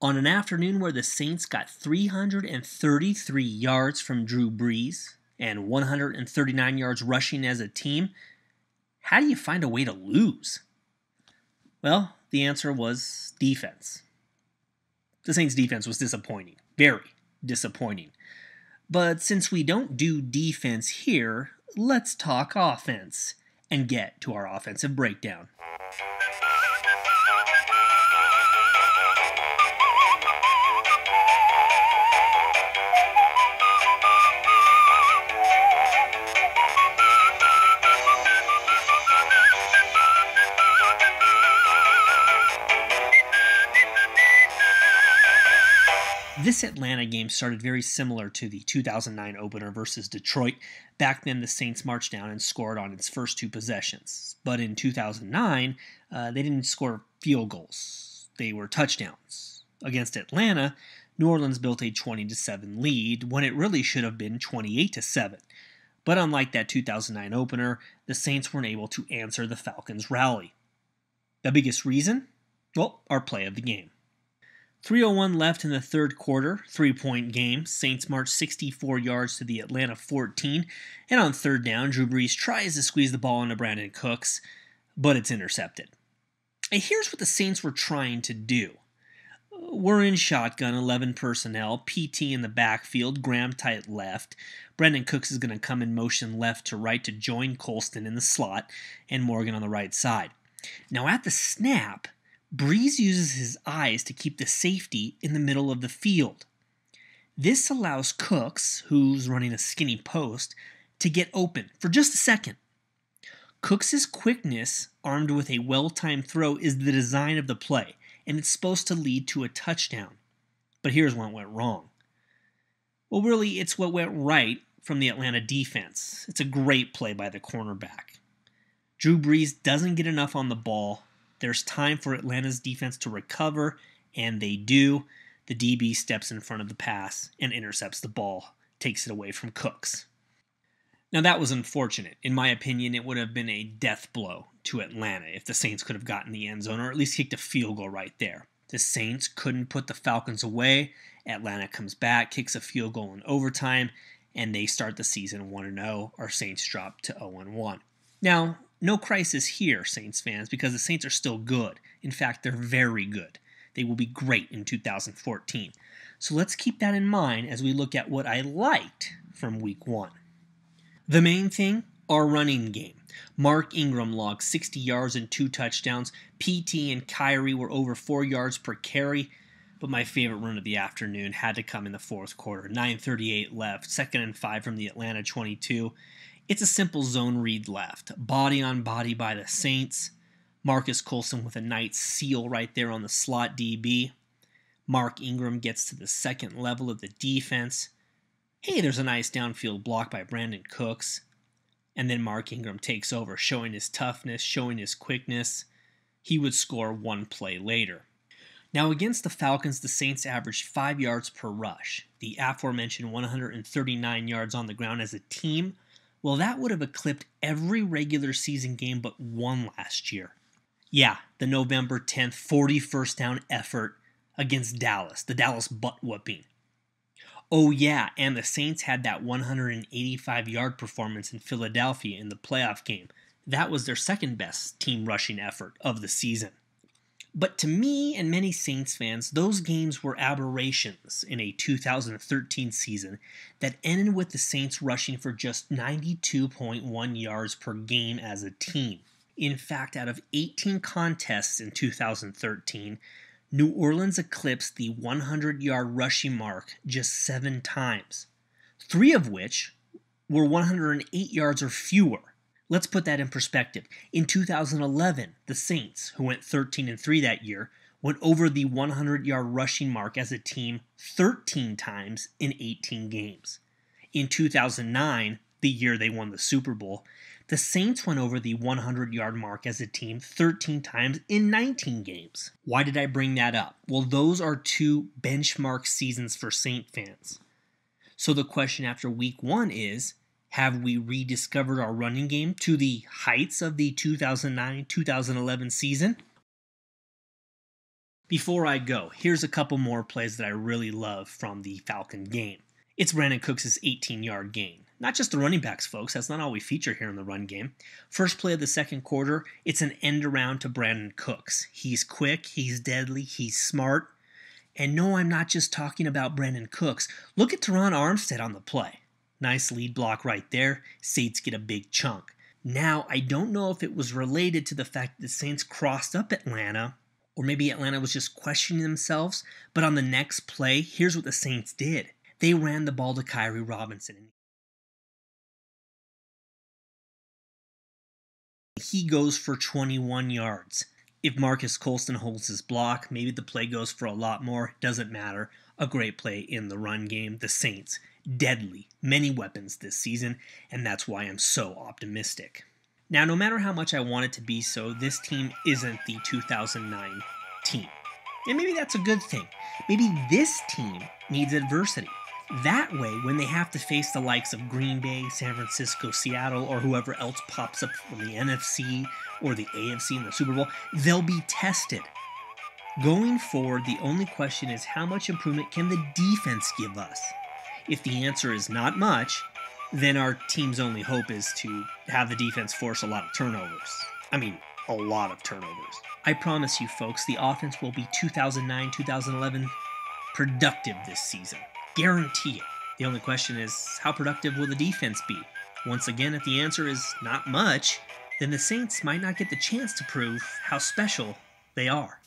On an afternoon where the Saints got 333 yards from Drew Brees and 139 yards rushing as a team, how do you find a way to lose? Well, the answer was defense. The Saints' defense was disappointing, very disappointing. But since we don't do defense here, let's talk offense and get to our offensive breakdown. This Atlanta game started very similar to the 2009 opener versus Detroit. Back then, the Saints marched down and scored on its first two possessions. But in 2009, they didn't score field goals. They were touchdowns. Against Atlanta, New Orleans built a 20-7 lead when it really should have been 28-7. But unlike that 2009 opener, the Saints weren't able to answer the Falcons' rally. The biggest reason? Well, our play of the game. 3:01 left in the third quarter, 3-point game. Saints marched 64 yards to the Atlanta 14, and on third down, Drew Brees tries to squeeze the ball into Brandon Cooks, but it's intercepted. And here's what the Saints were trying to do. We're in shotgun, 11 personnel, PT in the backfield, Graham tight left. Brandon Cooks is going to come in motion left to right to join Colston in the slot, and Morgan on the right side. Now at the snap, Brees uses his eyes to keep the safety in the middle of the field. This allows Cooks, who's running a skinny post, to get open for just a second. Cooks' quickness, armed with a well-timed throw, is the design of the play, and it's supposed to lead to a touchdown. But here's what went wrong. Well, really, it's what went right from the Atlanta defense. It's a great play by the cornerback. Drew Brees doesn't get enough on the ball. There's time for Atlanta's defense to recover, and they do. The DB steps in front of the pass and intercepts the ball, takes it away from Cooks. Now that was unfortunate. In my opinion, it would have been a death blow to Atlanta if the Saints could have gotten the end zone or at least kicked a field goal right there. The Saints couldn't put the Falcons away. Atlanta comes back, kicks a field goal in overtime, and they start the season 1-0. Our Saints drop to 0-1. Now, no crisis here, Saints fans, because the Saints are still good. In fact, they're very good. They will be great in 2014. So let's keep that in mind as we look at what I liked from Week 1. The main thing, our running game. Mark Ingram logged 60 yards and 2 touchdowns. PT and Kyrie were over 4 yards per carry. But my favorite run of the afternoon had to come in the fourth quarter. 9:38 left, 2nd and 5 from the Atlanta 22. It's a simple zone read left. Body on body by the Saints. Marcus Colston with a nice seal right there on the slot DB. Mark Ingram gets to the second level of the defense. Hey, there's a nice downfield block by Brandon Cooks. And then Mark Ingram takes over, showing his toughness, showing his quickness. He would score one play later. Now against the Falcons, the Saints averaged 5 yards per rush. The aforementioned 139 yards on the ground as a team. Well, that would have eclipsed every regular season game but one last year. Yeah, the November 10th 41st down effort against Dallas, the Dallas butt-whooping. Oh yeah, and the Saints had that 185-yard performance in Philadelphia in the playoff game. That was their second best team rushing effort of the season. But to me and many Saints fans, those games were aberrations in a 2013 season that ended with the Saints rushing for just 92.1 yards per game as a team. In fact, out of 18 contests in 2013, New Orleans eclipsed the 100-yard rushing mark just 7 times, 3 of which were 108 yards or fewer. Let's put that in perspective. In 2011, the Saints, who went 13-3 that year, went over the 100-yard rushing mark as a team 13 times in 18 games. In 2009, the year they won the Super Bowl, the Saints went over the 100-yard mark as a team 13 times in 19 games. Why did I bring that up? Well, those are 2 benchmark seasons for Saint fans. So the question after Week 1 is, have we rediscovered our running game to the heights of the 2009-2011 season? Before I go, here's a couple more plays that I really love from the Falcon game. It's Brandon Cooks' 18-yard gain. Not just the running backs, folks. That's not all we feature here in the run game. First play of the second quarter, it's an end around to Brandon Cooks. He's quick, he's deadly, he's smart. And no, I'm not just talking about Brandon Cooks. Look at Teron Armstead on the play. Nice lead block right there. Saints get a big chunk. Now, I don't know if it was related to the fact that the Saints crossed up Atlanta, or maybe Atlanta was just questioning themselves, but on the next play, here's what the Saints did. They ran the ball to Kyrie Robinson. He goes for 21 yards. If Marcus Colston holds his block, maybe the play goes for a lot more. Doesn't matter. A great play in the run game. The Saints, deadly. Many weapons this season, and that's why I'm so optimistic. Now, no matter how much I want it to be so, this team isn't the 2009 team. And maybe that's a good thing. Maybe this team needs adversity. That way, when they have to face the likes of Green Bay, San Francisco, Seattle, or whoever else pops up from the NFC or the AFC in the Super Bowl, they'll be tested. Going forward, the only question is how much improvement can the defense give us? If the answer is not much, then our team's only hope is to have the defense force a lot of turnovers. I mean, a lot of turnovers. I promise you, folks, the offense will be 2009-2011 productive this season. Guarantee it. The only question is, how productive will the defense be? Once again, if the answer is not much, then the Saints might not get the chance to prove how special they are.